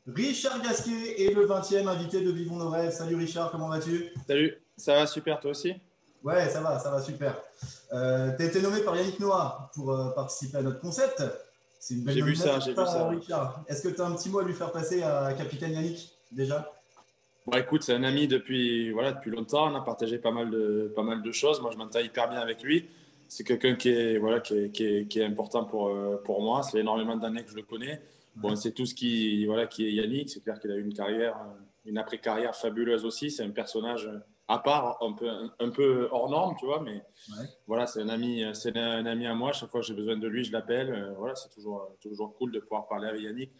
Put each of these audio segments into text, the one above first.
Richard Gasquet est le 20e invité de Vivons nos rêves. Salut Richard, comment vas-tu? Salut, ça va super, toi aussi? Ouais, ça va, super. Tu as été nommé par Yannick Noah pour participer à notre concept. C'est une belle J'ai vu ça, nomination, j'ai vu ça, ça. Richard. Est-ce que tu as un petit mot à lui faire passer à Capitaine Yannick, déjà? Bon, écoute, c'est un ami depuis longtemps. On a partagé pas mal de choses. Moi, je m'entends hyper bien avec lui. C'est quelqu'un qui est important pour moi. C'est énormément d'années que je le connais. Bon, Ouais. c'est tout qui est Yannick. C'est clair qu'il a eu une carrière, une après-carrière fabuleuse aussi. C'est un personnage à part, un peu hors norme, tu vois. Mais Ouais. voilà, c'est un ami à moi. Chaque fois que j'ai besoin de lui, je l'appelle. Voilà, c'est toujours cool de pouvoir parler avec Yannick.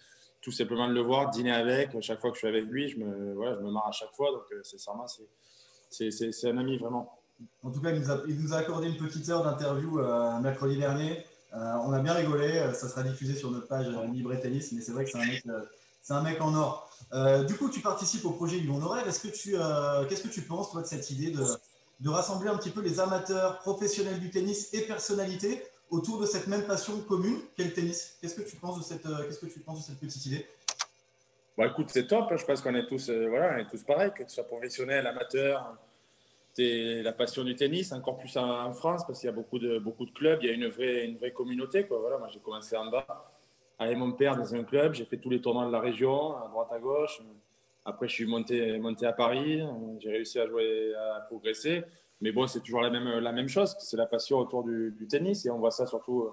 Tout simplement de le voir, dîner avec. Chaque fois que je suis avec lui, je me marre à chaque fois. Donc, sincèrement, c'est un ami vraiment. En tout cas, il nous a accordé une petite heure d'interview mercredi dernier. On a bien rigolé. Ça sera diffusé sur notre page Libre et Tennis, mais c'est vrai que c'est un mec en or. Du coup, tu participes au projet Vivons nos rêves. Qu'est-ce que tu penses, toi, de cette idée de rassembler un petit peu les amateurs, professionnels du tennis et personnalités autour de cette même passion commune qu'est le tennis? Qu'est-ce que tu penses de cette petite idée? Bon, écoute, c'est top. Je pense qu'on est tous, voilà, on est tous pareils, que tu sois professionnel, amateur. C'est la passion du tennis, encore plus en France, parce qu'il y a beaucoup de clubs. Il y a une vraie communauté, quoi. Voilà, moi, j'ai commencé en bas avec mon père dans un club. J'ai fait tous les tournois de la région, à droite, à gauche. Après, je suis monté à Paris. J'ai réussi à jouer, à progresser. Mais bon, c'est toujours la même chose. C'est la passion autour du tennis. Et on voit ça surtout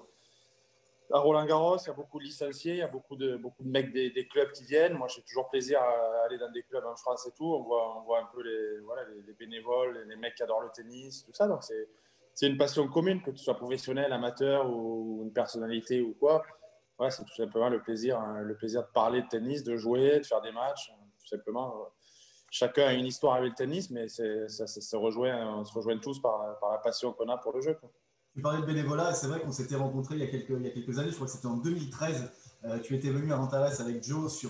à Roland-Garros. Il y a beaucoup de licenciés. Il y a beaucoup de mecs des clubs qui viennent. Moi, j'ai toujours plaisir à aller dans des clubs en France et tout. On voit un peu les bénévoles, les mecs qui adorent le tennis, tout ça. Donc, c'est une passion commune, que tu sois professionnel, amateur ou une personnalité ou quoi. Ouais, c'est tout simplement le plaisir de parler de tennis, de jouer, de faire des matchs, tout simplement. Chacun a une histoire avec le tennis, mais ça se rejoint, on se rejoint tous par la passion qu'on a pour le jeu, quoi. Tu parlais de bénévolat, et c'est vrai qu'on s'était rencontrés il y a quelques années, je crois que c'était en 2013. Tu étais venu à Antares avec Joe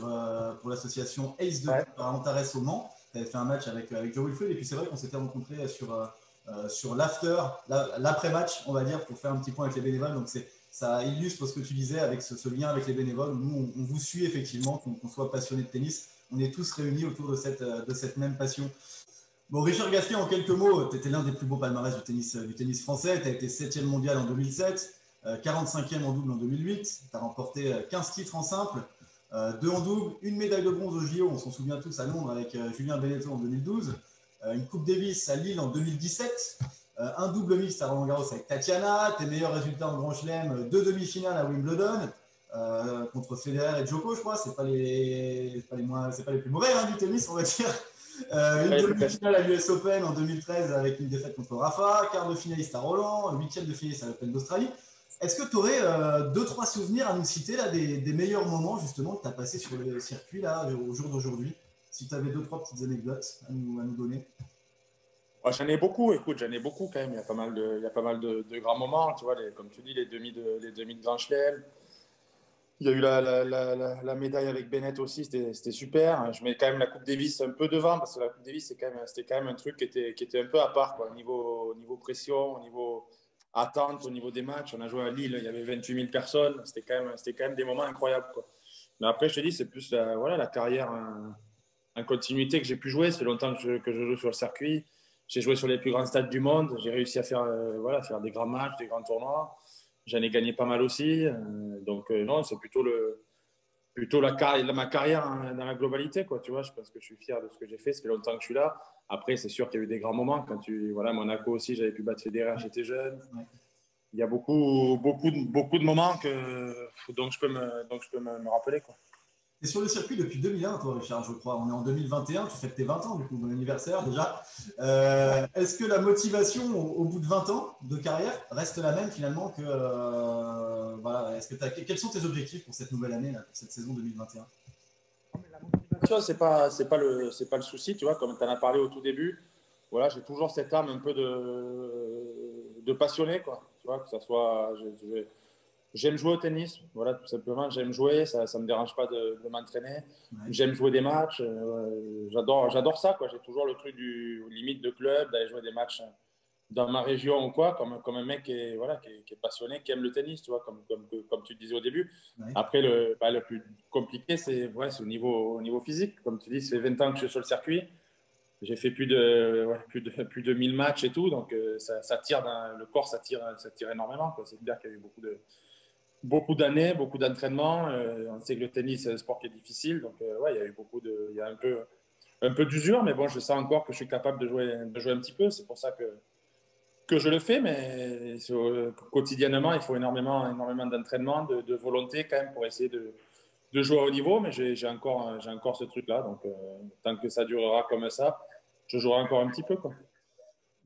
pour l'association Ace de Ouais. Tours à Antares au Mans. Tu avais fait un match avec Joe Wilfried, et puis c'est vrai qu'on s'était rencontrés sur l'after, l'après-match, on va dire, pour faire un petit point avec les bénévoles. Donc ça illustre ce que tu disais avec ce lien avec les bénévoles. Nous, on vous suit effectivement, qu'on soit passionné de tennis. On est tous réunis autour de cette même passion. Bon, Richard Gasquet, en quelques mots, tu étais l'un des plus beaux palmarès du tennis français. Tu as été 7e mondial en 2007, 45e en double en 2008. Tu as remporté 15 titres en simple, 2 en double, une médaille de bronze au JO, on s'en souvient tous, à Londres avec Julien Benneteau en 2012, une Coupe Davis à Lille en 2017, un double mixte à Roland-Garros avec Tatiana, tes meilleurs résultats en Grand Chelem, 2 demi-finales à Wimbledon. Contre Federer et Djoko, je crois, c'est pas les plus mauvais du tennis, on va dire. Une Ouais, les plus faciles. demi-finale à l'US Open en 2013 avec une défaite contre Rafa, quart de finaliste à Roland, huitième de finaliste à l'Open d'Australie. Est-ce que tu aurais deux, trois souvenirs à nous citer là, des meilleurs moments justement que tu as passé sur le circuit là, au jour d'aujourd'hui? Si tu avais deux, trois petites anecdotes à nous donner. Ouais, j'en ai beaucoup, écoute, j'en ai beaucoup quand même. Il y a pas mal de grands moments, tu vois, comme tu dis, les demi de Grand Chelem. Il y a eu la médaille avec Bennett aussi, c'était super. Je mets quand même la Coupe Davis un peu devant, parce que la Coupe Davis, c'était quand même un truc qui était un peu à part, quoi, au niveau pression, au niveau attente, au niveau des matchs. On a joué à Lille, il y avait 28 000 personnes. C'était quand même des moments incroyables, quoi. Mais après, je te dis, c'est plus la carrière en continuité que j'ai pu jouer. Ça fait longtemps que je joue sur le circuit. J'ai joué sur les plus grands stades du monde. J'ai réussi à faire des grands matchs, des grands tournois. J'en ai gagné pas mal aussi. Donc, non, c'est plutôt ma carrière hein, dans la globalité, quoi. Tu vois, je pense que je suis fier de ce que j'ai fait. Ça fait longtemps que je suis là. Après, c'est sûr qu'il y a eu des grands moments. Voilà, Monaco aussi, j'avais pu battre Federer, j'étais jeune. Ouais. Il y a beaucoup de moments dont je peux me rappeler, quoi. Tu es sur le circuit depuis 2001, toi, Richard, je crois. On est en 2021, tu fêtes tes 20 ans, du coup, bon anniversaire déjà. Est-ce que la motivation au bout de 20 ans de carrière reste la même finalement que. Voilà, quels sont tes objectifs pour cette nouvelle année, là, pour cette saison 2021? Ça, c'est pas le souci, tu vois, comme tu en as parlé au tout début. Voilà, j'ai toujours cette âme un peu de passionné, quoi. Tu vois, que ça soit. J'aime jouer au tennis, voilà, tout simplement. J'aime jouer, ça ne me dérange pas de m'entraîner. Ouais. J'aime jouer des matchs, j'adore ça, quoi. J'ai toujours le truc du limite de club, d'aller jouer des matchs dans ma région ou quoi, comme un mec qui est passionné, qui aime le tennis, tu vois, comme tu disais au début. Ouais. Après, le plus compliqué, c'est au niveau physique. Comme tu dis, ça fait 20 ans que je suis sur le circuit. J'ai fait plus de 1000 matchs et tout, donc ça tire le corps, ça tire énormément, quoi. C'est clair qu'il y a eu beaucoup d'années, beaucoup d'entraînements. On sait que le tennis, c'est un sport qui est difficile, donc ouais, il y a eu il y a un peu d'usure, mais bon, je sens encore que je suis capable de jouer un petit peu. C'est pour ça que je le fais, mais quotidiennement, il faut énormément d'entraînement, de volonté quand même pour essayer de jouer au haut niveau, mais j'ai encore ce truc-là, donc tant que ça durera comme ça, je jouerai encore un petit peu, quoi.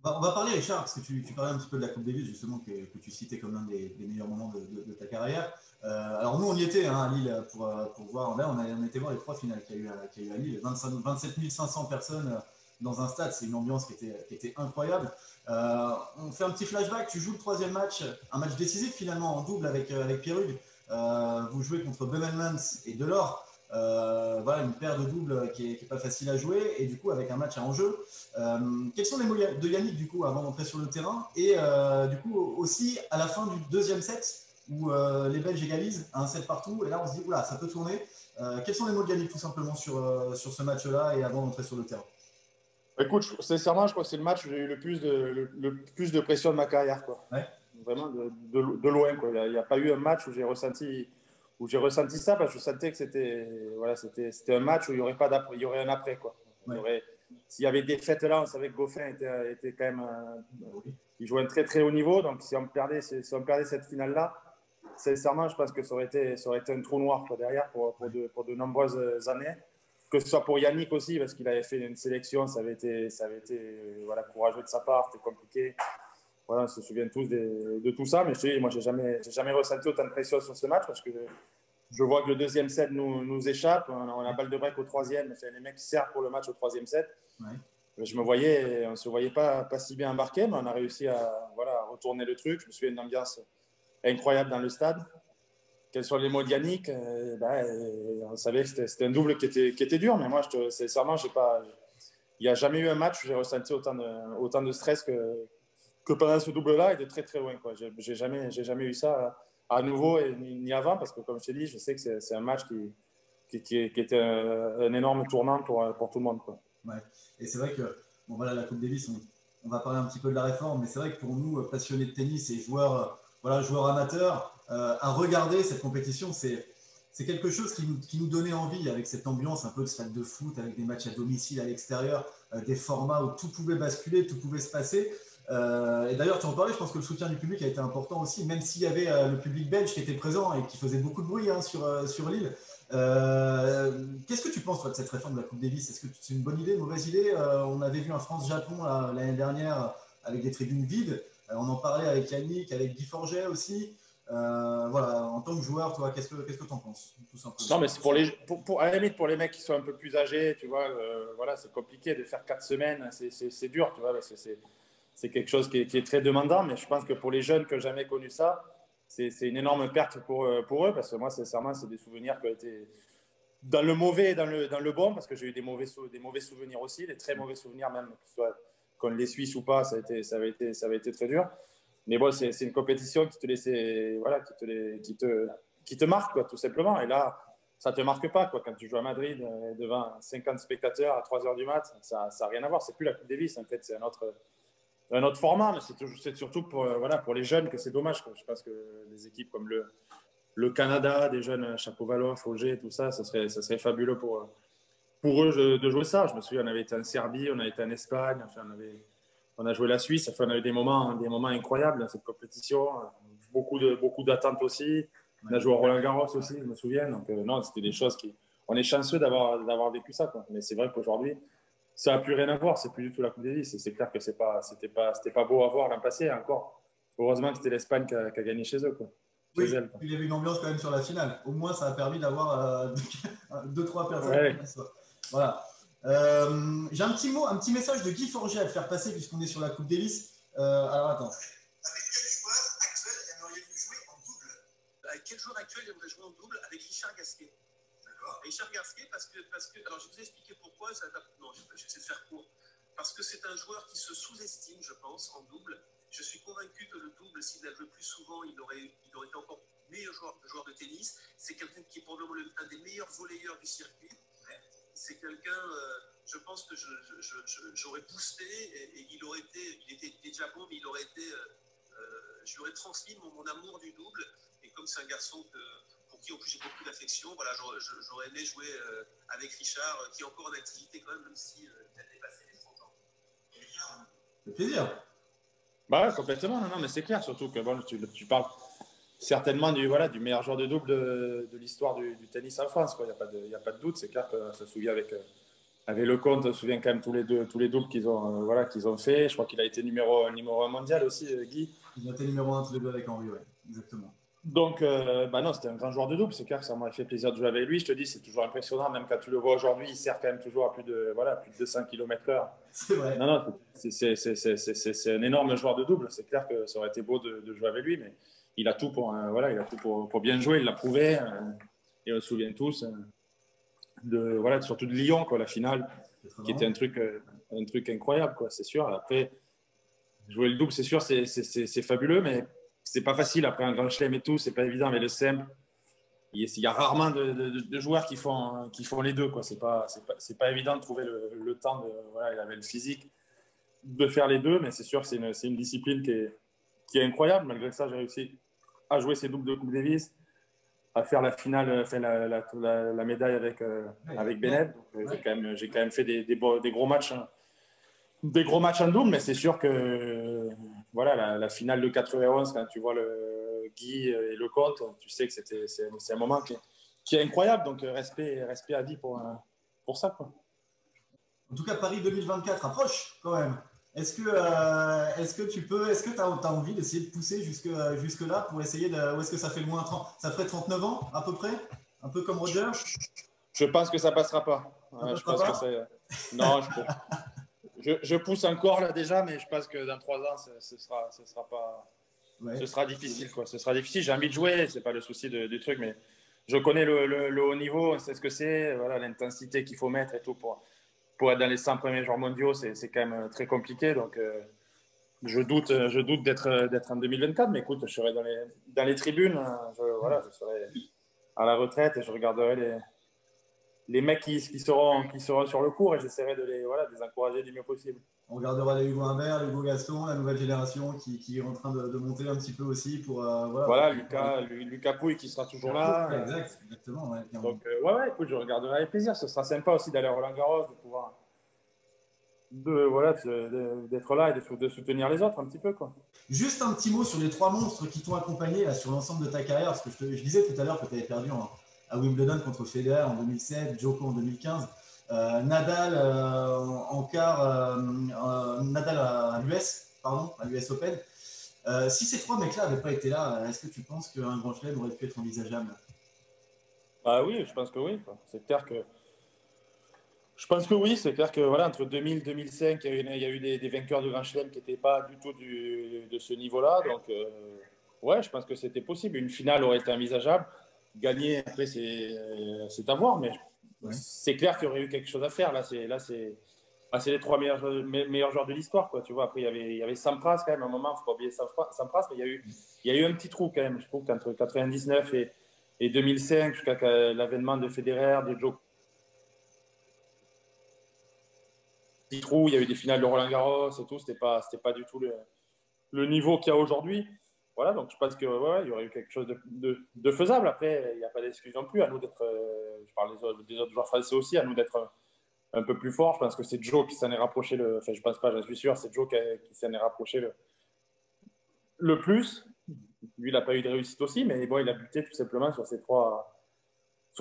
On va parler, Richard, parce que tu parlais un petit peu de la Coupe Davis, justement, que tu citais comme l'un des meilleurs moments de ta carrière. Alors, nous, on y était à Lille pour voir. Là, on a été voir les 3 finales qu'il y a eu à Lille. 27 500 personnes dans un stade, c'est une ambiance qui était incroyable. On fait un petit flashback. Tu joues le 3e match, un match décisif finalement en double avec Pierre-Hugues. Vous jouez contre Beumelmans et Delors. Voilà, une paire de doubles qui est pas facile à jouer, et du coup, avec un match à enjeu. Quels sont les mots de Yannick du coup avant d'entrer sur le terrain, et du coup aussi à la fin du 2e set où les Belges égalisent à un set partout, et là on se dit oula, ça peut tourner. Quels sont les mots de Yannick tout simplement sur ce match-là et avant d'entrer sur le terrain? Écoute, sincèrement, je crois que c'est le match où j'ai eu le plus de pression de ma carrière, quoi. Ouais. Vraiment de loin, quoi. Il n'y a pas eu un match où j'ai ressenti ça, parce que je sentais que c'était un match où il y aurait pas d'après, il y aurait un après, quoi. Ouais. S'il y avait des fêtes là, on savait que Goffin était quand même, Oui. il jouait un très très haut niveau, donc si on perdait cette finale-là, sincèrement, je pense que ça aurait été un trou noir, quoi, derrière pour de nombreuses années. Que ce soit pour Yannick aussi, parce qu'il avait fait une sélection, ça avait été voilà, courageux de sa part, c'était compliqué. Voilà, on se souvient tous de tout ça, mais je te dis, moi, j'ai jamais ressenti autant de pression sur ce match, parce que je vois que le 2e set nous échappe. On a balle de break au 3e, c'est les mecs qui servent pour le match au 3e set. Ouais. On ne se voyait pas si bien embarqué, mais on a réussi à retourner le truc. Je me souviens d'une ambiance incroyable dans le stade. Quels sont les mots de Yannick, on savait que c'était un double qui était dur, mais moi, sincèrement, il n'y a jamais eu un match où j'ai ressenti autant de stress que pendant ce double-là, et de très très loin, quoi. J'ai jamais eu ça à nouveau, et ni avant, parce que comme je t'ai dit, je sais que c'est un match qui était un énorme tournant pour tout le monde, quoi. Ouais. Et c'est vrai que bon, voilà, la Coupe Davis, on va parler un petit peu de la réforme, mais c'est vrai que pour nous, passionnés de tennis et joueurs amateurs, à regarder cette compétition, c'est quelque chose qui nous donnait envie, avec cette ambiance un peu de stade de foot, avec des matchs à domicile, à l'extérieur, des formats où tout pouvait basculer, tout pouvait se passer. Et d'ailleurs, tu en parlais, je pense que le soutien du public a été important aussi, même s'il y avait le public belge qui était présent et qui faisait beaucoup de bruit sur l'île. Qu'est-ce que tu penses, toi, de cette réforme de la Coupe Davis? Est-ce que c'est une bonne idée, une mauvaise idée? On avait vu un France-Japon l'année dernière avec des tribunes vides. On en parlait avec Yannick, avec Guy Forget aussi. Voilà, en tant que joueur, toi, qu'est-ce que tu en penses, tout simplement? Non, mais c'est à la limite, pour les mecs qui sont un peu plus âgés, tu vois, voilà, c'est compliqué de faire 4 semaines, c'est dur, tu vois, parce que c'est quelque chose qui est très demandant, mais je pense que pour les jeunes qui n'ont jamais connu ça, c'est une énorme perte pour eux, parce que moi, sincèrement, c'est des souvenirs qui ont été dans le mauvais et dans le bon, parce que j'ai eu des mauvais souvenirs aussi, des très mauvais souvenirs même, que ce soit qu'on les Suisses ou pas, ça avait été très dur. Mais bon, c'est une compétition qui te laissait, voilà, qui te marque, quoi, tout simplement. Et là, ça te marque pas, quoi. Quand tu joues à Madrid devant 50 spectateurs à 3 heures du mat, ça n'a rien à voir. C'est plus la Coupe Davis, en fait, c'est un autre format, mais c'est surtout voilà, pour les jeunes que c'est dommage, quoi. Je pense que des équipes comme le Canada, des jeunes Chapovalov, Auger, tout ça, ça serait fabuleux pour eux de jouer ça. Je me souviens, on avait été en Serbie, on a été en Espagne, enfin, on a joué la Suisse, enfin, on a eu des moments incroyables dans cette compétition, beaucoup d'attentes aussi. On a joué à Roland-Garros aussi, je me souviens. Donc, non, c'était des choses qui. On est chanceux d'avoir vécu ça, quoi. Mais c'est vrai qu'aujourd'hui, ça n'a plus rien à voir. C'est plus du tout la Coupe Davis. C'est clair que c'était pas beau à voir l'an passé, encore. Heureusement que c'était l'Espagne qui a gagné chez eux, quoi. Chez Oui, elle, quoi. il y avait une ambiance quand même sur la finale. Au moins, ça a permis d'avoir 2-3 personnes. Ouais. Voilà. J'ai un petit mot, un petit message de Guy Forget à te faire passer puisqu'on est sur la Coupe Davis. Alors attends. Avec quel joueur actuel aimeriez-vous jouer en double? Avec quel joueur actuel j'aimerais jouer en double? Avec Richard Gasquet. D'accord. Richard Gasquet parce que alors je vais vous expliquer pourquoi. Non, je vais essayer de faire court. parce que c'est un joueur qui se sous-estime, je pense, en double. Je suis convaincu que le double, s'il a joué plus souvent, il aurait été encore meilleur joueur de tennis. C'est quelqu'un qui est probablement un des meilleurs volleyeurs du circuit. C'est quelqu'un, je pense que j'aurais boosté et il était déjà bon, mais il aurait été, je lui aurais transmis mon amour du double. Et comme c'est un garçon pour qui en plus j'ai beaucoup d'affection, voilà, j'aurais aimé jouer avec Richard, qui est encore en activité quand même si il a dépassé les 30 ans. Ça fait plaisir. Bah, complètement, non, mais c'est clair, surtout que bon, tu parles certainement du meilleur joueur de double de l'histoire du tennis en France. Il n'y a pas de doute. C'est clair que ça se souvient avec Lecomte, on se souvient quand même tous les doubles qu'ils ont fait. Je crois qu'il a été numéro 1 mondial aussi, Guy. Ils ont été numéro 1 tous les deux avec Henri, ouais, exactement. Donc, bah non, c'était un grand joueur de double. C'est clair que ça m'a fait plaisir de jouer avec lui. Je te dis, c'est toujours impressionnant, même quand tu le vois aujourd'hui, il sert quand même toujours à plus de 200 km/h. C'est vrai. Non, c'est un énorme joueur de double. C'est clair que ça aurait été beau de jouer avec lui, mais il a tout pour bien jouer. Il l'a prouvé. Et on se souvient tous surtout de Lyon, quoi, la finale, qui était un truc incroyable, quoi. C'est sûr. Après, jouer le double, c'est sûr, c'est fabuleux, mais c'est pas facile après un grand chelem et tout. C'est pas évident, mais le simple, il y a rarement de joueurs qui font les deux, quoi. C'est pas évident de trouver le temps il avait le physique de faire les deux, mais c'est sûr que c'est une discipline qui est incroyable. Malgré ça, j'ai réussi à jouer ces doubles de Coupe Davis, à faire la finale, la médaille avec Bennett. Donc, j'ai quand même fait des gros matchs, hein, des gros matchs en double, mais c'est sûr que la finale de 91, quand tu vois le Guy et le Comte, tu sais que c'est un moment qui est incroyable. Donc, respect à vie pour ça, quoi. En tout cas, Paris 2024 approche quand même. Est-ce que tu as envie d'essayer de pousser jusque là pour essayer ou est-ce que ça fait le moins 30, ça ferait 39 ans à peu près, un peu comme Roger? Je pense que ça passera pas. Je pense pas. Non, je pousse encore là déjà, mais je pense que dans 3 ans, ce sera pas. Ouais. Ce sera difficile, quoi. Ce sera difficile. J'ai envie de jouer, c'est pas le souci du truc, mais je connais le haut niveau, c'est ce que c'est, l'intensité qu'il faut mettre et tout pour être dans les 100 premiers joueurs mondiaux, c'est quand même très compliqué. Donc, je doute d'être en 2024, mais écoute, je serai dans les tribunes. Je serai à la retraite et je regarderai les mecs qui seront sur le court et j'essaierai de les encourager du mieux possible. On regardera les Hugo Humbert, les Hugo Gaston, la nouvelle génération qui est en train de monter un petit peu aussi pour Lucas Pouille qui sera toujours là. Exactement. Ouais, donc écoute, je regarderai avec plaisir. Ce sera sympa aussi d'aller à Roland-Garros, de pouvoir d'être là et de soutenir les autres un petit peu, quoi. Juste un petit mot sur les 3 monstres qui t'ont accompagné là, sur l'ensemble de ta carrière, parce que je disais tout à l'heure que tu avais perdu à Wimbledon contre Federer en 2007, Djoko en 2015. Nadal en quart, Nadal à l'US Open. Si ces 3 mecs-là n'avaient pas été là, est-ce que tu penses qu'un grand chelem aurait pu être envisageable? Ah oui, je pense que oui. C'est clair que. Je pense que oui, c'est clair que entre 2000 et 2005, il y a eu des vainqueurs de grand chelem qui n'étaient pas du tout de ce niveau-là. Donc, je pense que c'était possible. Une finale aurait été envisageable. Gagner, après, c'est à voir, mais c'est clair qu'il y aurait eu quelque chose à faire. Là, c'est les 3 meilleurs joueurs de l'histoire, quoi. Tu vois, après, il y avait Sampras quand même. À un moment, il ne faut pas oublier Sampras, mais il y a eu un petit trou quand même. Je trouve qu'entre 99 et 2005, jusqu'à l'avènement de Federer, de Djokovic, petit trou, il y a eu des finales de Roland-Garros et tout, c'était pas du tout le niveau qu'il y a aujourd'hui. Voilà, donc je pense qu'il y aurait eu quelque chose de faisable. Après, il n'y a pas d'excuse non plus à nous d'être, je parle des autres joueurs français aussi, à nous d'être un peu plus forts. Je pense que c'est Joe qui s'en est rapproché, je pense pas, j'en suis sûr, c'est Joe qui s'en est rapproché le plus. Lui, il n'a pas eu de réussite aussi, mais bon, il a buté tout simplement sur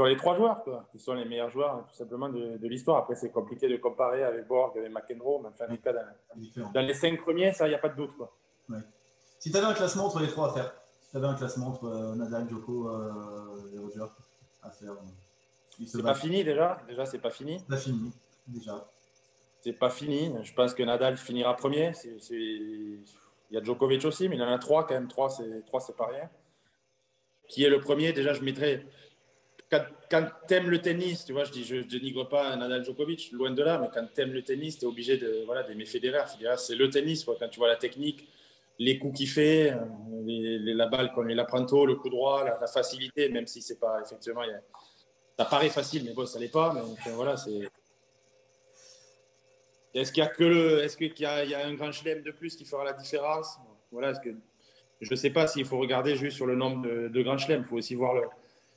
les 3 joueurs, quoi, qui sont les meilleurs joueurs tout simplement de l'histoire. Après, c'est compliqué de comparer avec Borg, avec McEnroe, mais enfin, dans les 5 premiers, ça, il n'y a pas de doute, quoi. Ouais. Si tu avais un classement entre les 3 à faire, si tu avais un classement entre Nadal, Djoko et Roger à faire, c'est pas fini déjà. Déjà, c'est pas fini. C'est pas fini, déjà. C'est pas fini. Je pense que Nadal finira premier. Il y a Djokovic aussi, mais il en a 3 quand même. 3, c'est pas rien. Qui est le premier? Déjà, je mettrais quand tu aimes le tennis, tu vois, je dénigre pas Nadal Djokovic, loin de là, mais quand tu aimes le tennis, tu es obligé d'aimer Federer. Federer, c'est le tennis, quoi. Quand tu vois la technique, les coups qu'il fait, la balle comme il apprend tôt, le coup droit, la facilité, même si c'est pas, effectivement, ça paraît facile, mais bon, ça l'est pas. Mais enfin, voilà, c'est. Est-ce qu'il y a il y a un grand chelem de plus qui fera la différence? Voilà, je ne sais pas s'il faut regarder juste sur le nombre de grands chelems. Il faut aussi voir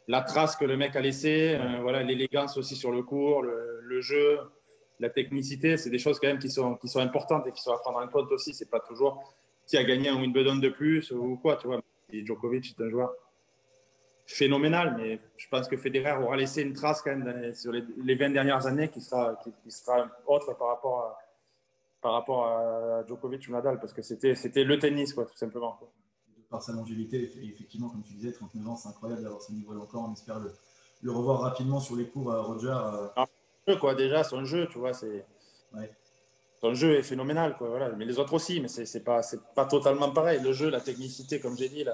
la trace que le mec a laissée, voilà, l'élégance aussi sur le court, le jeu, la technicité. C'est des choses quand même qui sont importantes et qui sont à prendre en compte aussi. C'est pas toujours qui a gagné un Wimbledon de plus ou quoi, tu vois. Et Djokovic est un joueur phénoménal, mais je pense que Federer aura laissé une trace quand même sur les 20 dernières années qui sera autre par rapport à Djokovic ou Nadal, parce que c'était le tennis, quoi, tout simplement. Quoi. Par sa longévité, effectivement, comme tu disais, 39 ans, c'est incroyable d'avoir ce niveau-là encore. On espère le revoir rapidement sur les cours, Roger. Alors, quoi, déjà, son jeu, tu vois, son jeu est phénoménal, quoi, voilà. Mais les autres aussi, mais c'est pas totalement pareil. Le jeu, la technicité, comme j'ai dit,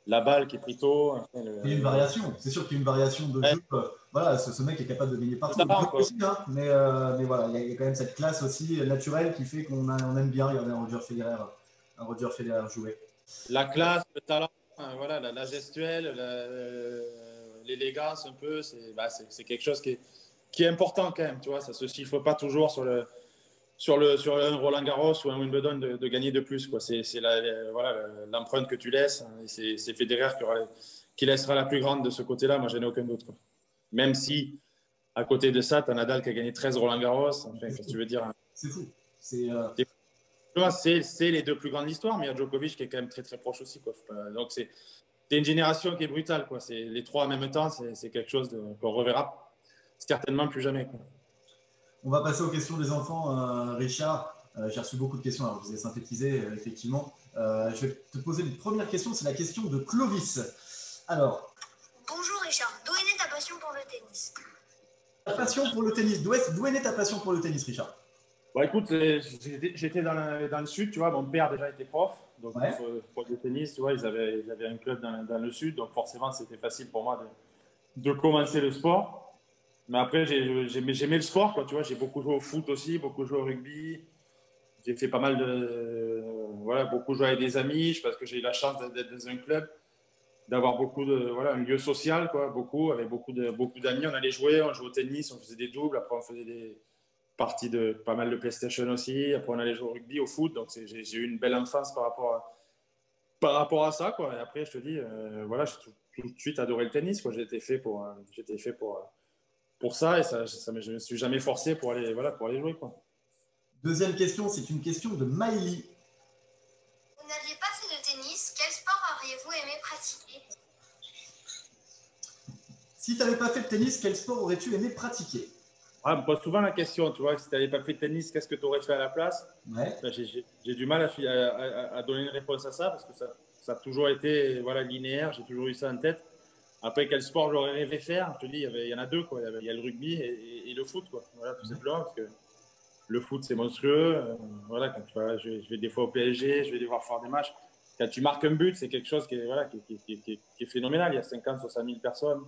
la balle qui est pris tôt. Il y a une variation, c'est sûr qu'il y a une variation de jeu. Voilà, ce mec est capable de gagner partout. Aussi, hein, mais voilà, il y a quand même cette classe aussi naturelle qui fait qu'on aime bien regarder un Roger Federer jouer. La classe, le talent, voilà, la gestuelle, l'élégance un peu, c'est quelque chose qui est important quand même, tu vois. Ça se chiffre pas toujours sur un Roland Garros ou un Wimbledon de gagner de plus, quoi. C'est voilà, l'empreinte que tu laisses. C'est Federer qui laissera la plus grande de ce côté-là. Moi, j'en ai aucun doute, quoi. Même si, à côté de ça, tu as Nadal qui a gagné 13 Roland Garros. Enfin, qu'est-ce que tu veux dire, hein. C'est fou. C'est les deux plus grandes histoires, mais il y a Djokovic qui est quand même très très proche aussi, quoi. Donc c'est une génération qui est brutale, quoi. C'est les trois en même temps, c'est quelque chose qu'on reverra certainement plus jamais, quoi. On va passer aux questions des enfants, Richard. J'ai reçu beaucoup de questions, alors je vous ai synthétisé, effectivement. Je vais te poser une première question, c'est la question de Clovis. Alors. Bonjour Richard, d'où est née ta passion pour le tennis? Ta passion pour le tennis, d'où est née ta passion pour le tennis, Richard? Bon, écoute, j'étais dans le sud, tu vois, mon père déjà était prof, donc prof de tennis, tu vois, ils avaient un club dans le sud, donc forcément c'était facile pour moi de commencer le sport. Mais après, j'aimais le sport, quoi, tu vois, j'ai beaucoup joué au foot aussi, beaucoup joué au rugby, j'ai fait pas mal voilà, beaucoup joué avec des amis, parce que j'ai eu la chance d'être dans un club, d'avoir voilà, un lieu social, quoi, avec beaucoup d'amis, on allait jouer, on jouait au tennis, on faisait des doubles, après on faisait des partie de pas mal de PlayStation aussi. Après, on allait jouer au rugby, au foot. Donc, j'ai eu une belle enfance par rapport à ça, quoi. Et après, je te dis, voilà, j'ai tout de suite adoré le tennis, quoi. J'étais fait pour ça et je ne me suis jamais forcé pour aller jouer, quoi. Deuxième question, c'est une question de Maïli. Vous n'aviez pas fait de tennis, quel sport auriez-vous aimé pratiquer? Si tu n'avais pas fait de tennis, quel sport aurais-tu aimé pratiquer? On me pose souvent la question, tu vois, si tu n'avais pas fait de tennis, qu'est-ce que tu aurais fait à la place? Ouais. Ben, j'ai du mal à donner une réponse à ça parce que ça a toujours été voilà, linéaire, j'ai toujours eu ça en tête. Après, quel sport j'aurais rêvé faire? Je te dis, il y en a deux, quoi. Il y a le rugby et le foot, quoi. Voilà, tout simplement, parce que le foot, c'est monstrueux. Voilà, quand je vais des fois au PSG, je vais les voir faire des matchs. Quand tu marques un but, c'est quelque chose qui est phénoménal. Il y a 50, 60 000 personnes.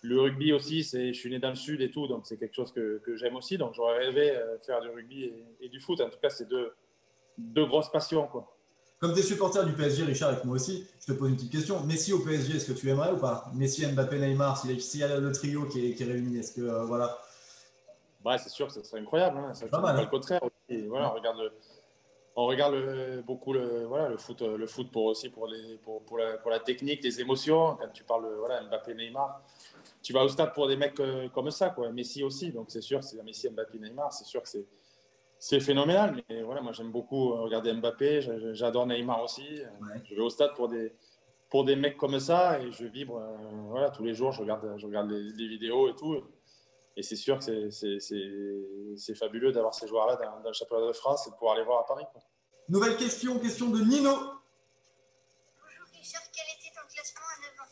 Le rugby aussi, je suis né dans le sud et tout, donc c'est quelque chose que j'aime aussi. Donc j'aurais rêvé faire du rugby et du foot. En tout cas, c'est deux grosses passions, quoi. Comme tu es supporter du PSG, Richard, avec moi aussi, je te pose une petite question. Messi au PSG, est-ce que tu aimerais ou pas? Messi, Mbappé, Neymar, s'il y a le trio qui est réuni, est-ce que voilà? Ouais, c'est sûr que ce serait incroyable. Hein. Ça, je ne dis pas le contraire. Et voilà, on regarde beaucoup le foot pour la technique, les émotions. Quand tu parles voilà, Mbappé, Neymar, tu vas au stade pour des mecs comme ça, quoi. Messi aussi, donc c'est sûr, c'est Messi, Mbappé, Neymar, c'est sûr que c'est phénoménal. Mais voilà, moi j'aime beaucoup regarder Mbappé, j'adore Neymar aussi. Ouais. Je vais au stade pour des mecs comme ça et je vibre voilà, tous les jours, je regarde les vidéos et tout. Et c'est sûr que c'est fabuleux d'avoir ces joueurs-là dans le championnat de France et de pouvoir les voir à Paris, quoi. Nouvelle question de Nino. Bonjour Richard, quel était ton classement à 9 ans?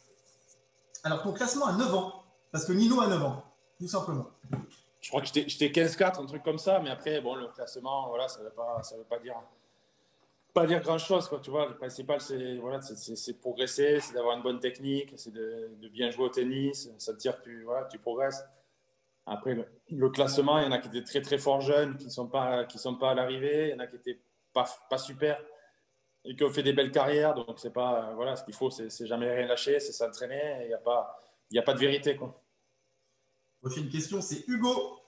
Alors, ton classement à 9 ans, parce que Nino a 9 ans, tout simplement. Je crois que j'étais 15-4, un truc comme ça, mais après, bon, le classement, voilà, ça veut pas dire. pas dire grand-chose, quoi, tu vois. Le principal, c'est voilà, c'est de progresser, c'est d'avoir une bonne technique, c'est de bien jouer au tennis. Ça veut dire que voilà, tu progresses. Après, le classement, il y en a qui étaient très, très forts jeunes, qui sont pas à l'arrivée. Il y en a qui étaient pas super et qui ont fait des belles carrières. Donc, c'est pas, voilà, ce qu'il faut, c'est jamais rien lâcher, c'est s'entraîner. Il y a pas de vérité, quoi. Prochaine question, c'est Hugo.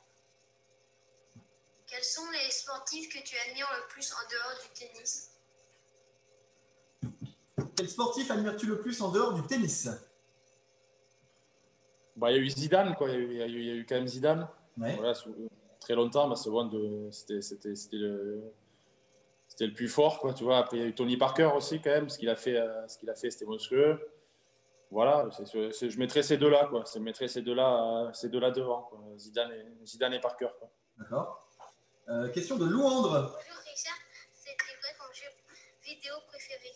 Quels sont les sportifs que tu admires le plus en dehors du tennis? Quel sportif admires-tu le plus en dehors du tennis? Bah, il y a eu Zidane, quoi. Il y a eu quand même Zidane. Ouais. Voilà, très longtemps, bah, c'était le plus fort, quoi, tu vois. Après, il y a eu Tony Parker aussi, quand même. Ce qu'il a fait, c'était monstrueux. Voilà, je mettrais ces deux-là, quoi. Je mettrais ces deux-là devant, quoi. Zidane et Parker, quoi. D'accord. Question de Louandre. Bonjour Richard, c'était quoi ton jeu vidéo préféré?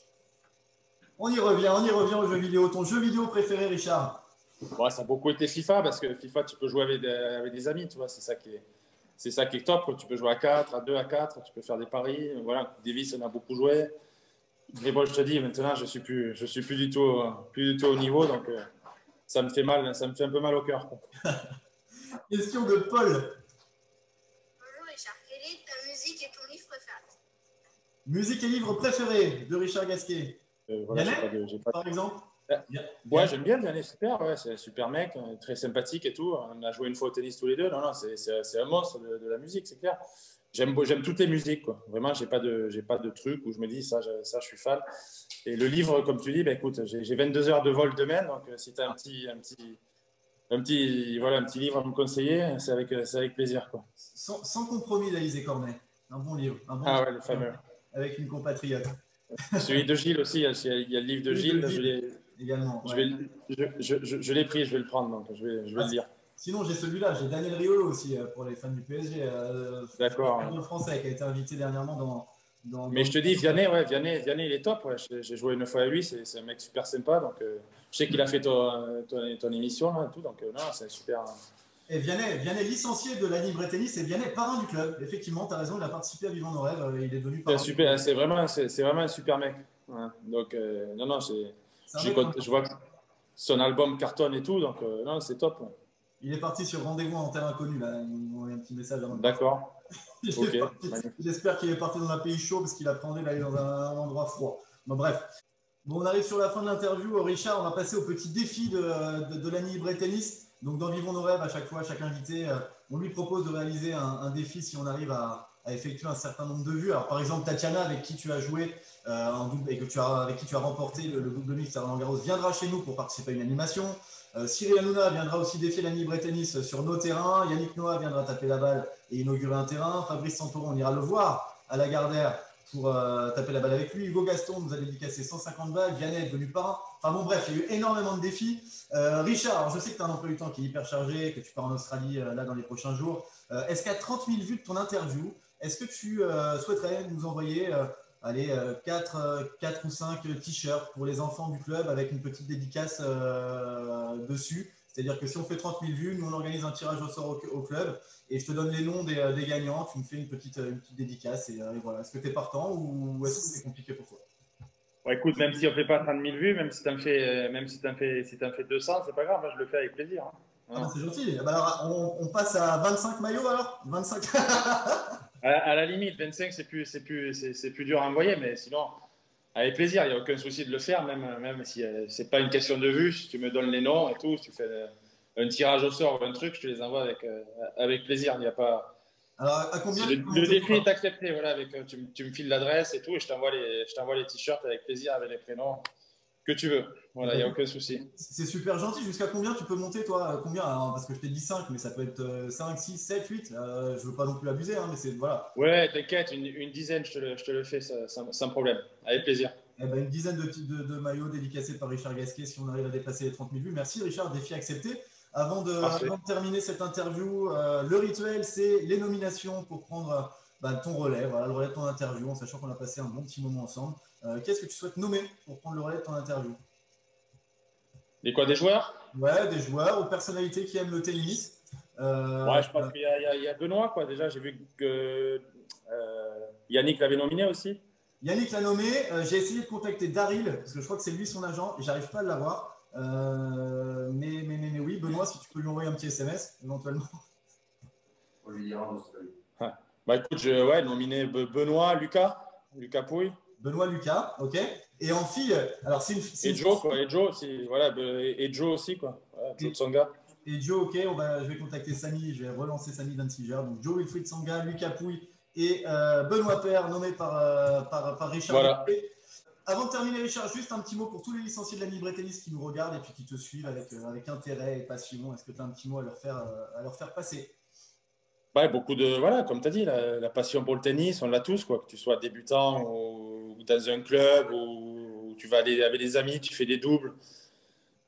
On y revient au jeu vidéo. Ton jeu vidéo préféré, Richard? Bon, ça a beaucoup été FIFA, parce que FIFA, tu peux jouer avec des amis, tu vois. C'est ça qui est top, quoi. Tu peux jouer à 4, à 2, à 4, tu peux faire des paris. Voilà, Davis, on a beaucoup joué. Mais bon, je te dis, maintenant, je suis plus du tout au niveau, donc ça me fait mal, ça me fait un peu mal au cœur, quoi. Question de Paul. Bonjour Richard, quelle est ta musique et ton livre préféré? Musique et livre préféré de Richard Gasquet. Voilà, Vianney, par exemple. Ouais, j'aime bien Vianney, super, ouais, c'est un super mec, très sympathique et tout. On a joué une fois au tennis tous les deux. Non, non, c'est un monstre de la musique, c'est clair. J'aime toutes les musiques, quoi. Vraiment, j'ai pas de truc où je me dis ça, je suis fan. Et le livre, comme tu dis, ben, écoute, j'ai 22 heures de vol demain, donc si tu as voilà, un petit livre à me conseiller, c'est avec plaisir, quoi. Sans compromis d'Alizé Cornet. Un bon livre. Un bon Ah livre ouais, le fameux. avec une compatriote. Celui de Gilles aussi, il y a le livre de Oui, Gilles, de Gilles également. Ouais. je l'ai pris, je vais le prendre, donc je vais le lire. Sinon, j'ai celui-là. J'ai Daniel Riolo aussi pour les fans du PSG. D'accord. Un français qui a été invité dernièrement Mais je te dis, Vianney, il est top. Ouais. J'ai joué une fois à lui, c'est un mec super sympa. Donc, je sais qu'il a fait ton émission là, et tout. Donc, non, c'est super. Et Vianney licencié de la Libre Tennis et Vianney parrain du club. Effectivement, tu as raison, il a participé à Vivons nos rêves. Il est devenu parrain. C'est vraiment un super mec. Ouais. Donc, non, non, je vois que son album cartonne et tout. Donc, non, c'est top. Ouais. Il est parti sur rendez-vous en terre inconnue. Là. Il m'a envoyé un petit message avant de partir. D'accord. Ok. J'espère qu'il est parti dans un pays chaud parce qu'il appréhendait d'aller dans un endroit froid. Bon, bref. Bon, on arrive sur la fin de l'interview. Richard, on va passer au petit défi de l'année Libre Tennis. Donc, dans Vivons nos rêves, à chaque fois, chaque invité, on lui propose de réaliser un défi si on arrive à effectuer un certain nombre de vues. Alors, par exemple, Tatiana, avec qui tu as joué en double et avec qui tu as remporté le double mix à Roland Garros, viendra chez nous pour participer à une animation. Cyril Hanouna viendra aussi défier l'année Libre Tennis sur nos terrains. Yannick Noah viendra taper la balle et inaugurer un terrain. Fabrice Santoro, on ira le voir à la Gardère pour taper la balle avec lui. Hugo Gaston nous a dédicacé 150 balles. Vianney est devenu parrain. Enfin bon, bref, il y a eu énormément de défis. Richard, je sais que tu as un emploi du temps qui est hyper chargé, que tu pars en Australie là dans les prochains jours. Est-ce qu'à 30 000 vues de ton interview, est-ce que tu souhaiterais nous envoyer 4 ou 5 t-shirts pour les enfants du club avec une petite dédicace dessus? C'est-à-dire que si on fait 30 000 vues, nous on organise un tirage au sort au club et je te donne les noms des gagnants, tu me fais une petite dédicace et voilà. Est-ce que tu es partant ou est-ce que c'est compliqué pour toi? Ouais, écoute, même si on ne fait pas 30 000 vues, même si tu en fais 200, c'est pas grave, moi, je le fais avec plaisir. Hein. Ah bah, c'est gentil. Bah alors, on passe à 25 maillots alors 25 À la limite, 25, c'est plus dur à envoyer, mais sinon, avec plaisir, il n'y a aucun souci de le faire, même si c'est pas une question de vue. Si tu me donnes les noms et tout, si tu fais un tirage au sort ou un truc, je te les envoie avec plaisir. Il n'y a pas. Alors, à combien Le défi est accepté. Voilà, tu me files l'adresse et tout, et je t'envoie les t-shirts avec plaisir, avec les prénoms que tu veux. Voilà, il n'y a aucun souci. C'est super gentil. Jusqu'à combien tu peux monter, toi? Combien? Alors, parce que je t'ai dit 5, mais ça peut être 5, 6, 7, 8. Je veux pas non plus abuser, hein, mais c'est voilà. Ouais, t'inquiète, une dizaine, je te le fais sans problème. Avec plaisir. Eh ben, une dizaine de maillots dédicacés par Richard Gasquet si on arrive à dépasser les 30 000 vues. Merci Richard, défi accepté. Avant de terminer cette interview, le rituel, c'est les nominations pour prendre ton relais, voilà, le relais de ton interview, en sachant qu'on a passé un bon petit moment ensemble. Qu'est-ce que tu souhaites nommer pour prendre le relais de ton interview? Des joueurs? Ouais, des joueurs ou personnalités qui aiment le tennis. Ouais, je pense qu'il y a Benoît, quoi. Déjà, j'ai vu que Yannick l'avait nominé aussi. Yannick l'a nommé. J'ai essayé de contacter Daryl, parce que je crois que c'est lui son agent, et j'arrive pas à l'avoir. Mais oui, Benoît, si tu peux lui envoyer un petit SMS, éventuellement. On lui dira, on se Ouais. Bah écoute, ouais, nominé Benoît, Lucas Pouille. Benoît Lucas, ok. Et en fille, alors c'est Et une Joe, chanson. quoi. Et Joe aussi, voilà, et Joe aussi, quoi. Voilà, Joe Et, Tsonga. et Joe, ok, je vais contacter Samy, je vais relancer Samy Dantiger. Donc Joe Wilfried Tsonga, Lucas Pouille et Benoît Paire, nommé par Richard Voilà. Gasquet. Avant de terminer, Richard, juste un petit mot pour tous les licenciés de la Libre Tennis qui nous regardent et puis qui te suivent avec intérêt et passion. Est-ce que tu as un petit mot à leur faire passer? Ouais, beaucoup de. Voilà, comme tu as dit, la passion pour le tennis, on l'a tous, quoi. Que tu sois débutant ou dans un club ou tu vas aller avec des amis, tu fais des doubles.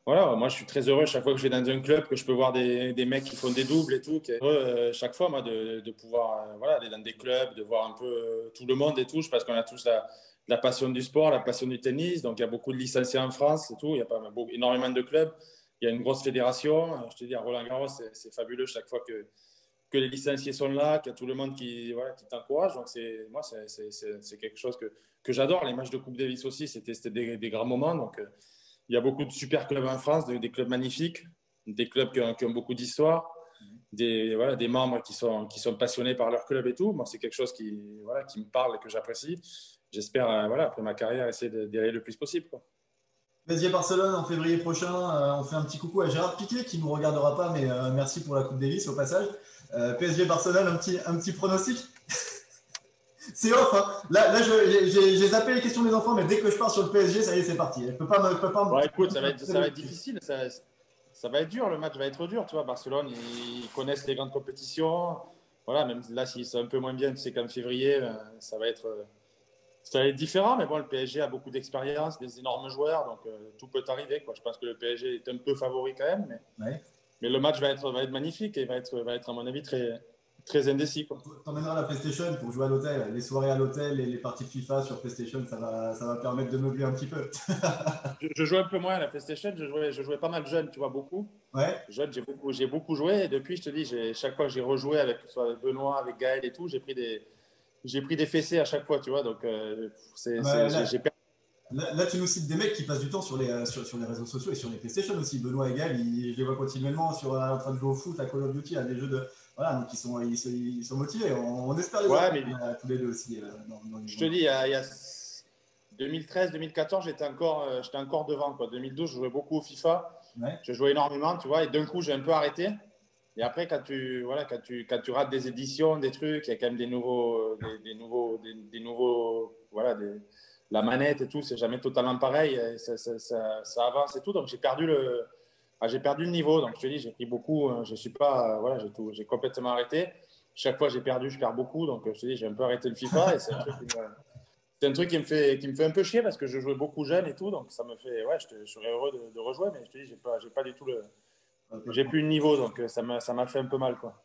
Voilà, moi je suis très heureux chaque fois que je vais dans un club, que je peux voir des mecs qui font des doubles et tout. Qui est heureux chaque fois, moi, de pouvoir voilà, aller dans des clubs, de voir un peu tout le monde et tout. Parce qu'on a tous la passion du sport, la passion du tennis. Donc il y a beaucoup de licenciés en France et tout. Il y a pas énormément de clubs. Il y a une grosse fédération. Je te dis, à Roland-Garros, c'est fabuleux chaque fois que les licenciés sont là, qu'il y a tout le monde qui, voilà, qui t'encourage. Donc moi, c'est quelque chose que j'adore. Les matchs de Coupe Davis aussi, c'était des grands moments. Donc il y a beaucoup de super clubs en France, des clubs magnifiques, des clubs qui ont beaucoup d'histoire, voilà, des membres qui sont passionnés par leur club et tout. Moi, c'est quelque chose voilà, qui me parle et que j'apprécie. J'espère, voilà, après ma carrière, essayer d'y aller le plus possible, quoi. PSG Barcelone en février prochain, on fait un petit coucou à Gérard Piquet qui ne nous regardera pas, mais merci pour la Coupe Davis au passage. PSG Barcelone, un petit pronostic. C'est off, hein. Là j'ai zappé les questions des enfants, mais dès que je pars sur le PSG, ça y est, c'est parti. Je peux pas Bon, écoute, ça va être difficile. Ça va être dur. Le match va être dur. Tu vois, Barcelone, ils connaissent les grandes compétitions. Voilà, même là, s'ils sont un peu moins bien, tu sais qu'en février, ça va être différent. Mais bon, le PSG a beaucoup d'expérience, des énormes joueurs. Donc, tout peut arriver, quoi. Je pense que le PSG est un peu favori quand même. Mais le match va être magnifique et va être, à mon avis, très, très indécis, quoi. T'emmèneras la PlayStation pour jouer à l'hôtel. Les soirées à l'hôtel et les parties de FIFA sur PlayStation, ça va permettre de meubler un petit peu. Je jouais un peu moins à la PlayStation. Je jouais pas mal jeune, tu vois, beaucoup. Ouais. Jeune, j'ai beaucoup joué. Et depuis, je te dis, chaque fois que j'ai rejoué avec, que ce soit avec Benoît, avec Gaël et tout, j'ai pris des fessées à chaque fois, tu vois. Donc, j'ai perdu. Là, tu nous cites des mecs qui passent du temps sur sur les réseaux sociaux et sur les PlayStation aussi. Benoît et Gaël, je les vois continuellement en train de jouer au foot, à Call of Duty, à des jeux de. Voilà, donc ils sont motivés. On espère les Ouais, avoir mais tous les deux aussi. je te dis, il y a 2013, 2014, j'étais encore devant, quoi. 2012, je jouais beaucoup au FIFA. Ouais. Je jouais énormément, tu vois. Et d'un coup, j'ai un peu arrêté. Et après, quand tu rates des éditions, des trucs, il y a quand même des nouveaux, voilà, la manette et tout, c'est jamais totalement pareil. Et ça avance et tout. Donc, j'ai perdu le niveau. Donc, je te dis, j'ai pris beaucoup. Je suis pas, voilà, j'ai complètement arrêté. Chaque fois, j'ai perdu, je perds beaucoup. Donc, je te dis, j'ai un peu arrêté le FIFA. Et c'est un truc qui me fait un peu chier parce que je jouais beaucoup jeune et tout. Donc, ça me fait, ouais, je serais heureux de rejouer. Mais je te dis, j'ai pas du tout j'ai plus le niveau. Donc, ça m'a fait un peu mal, quoi.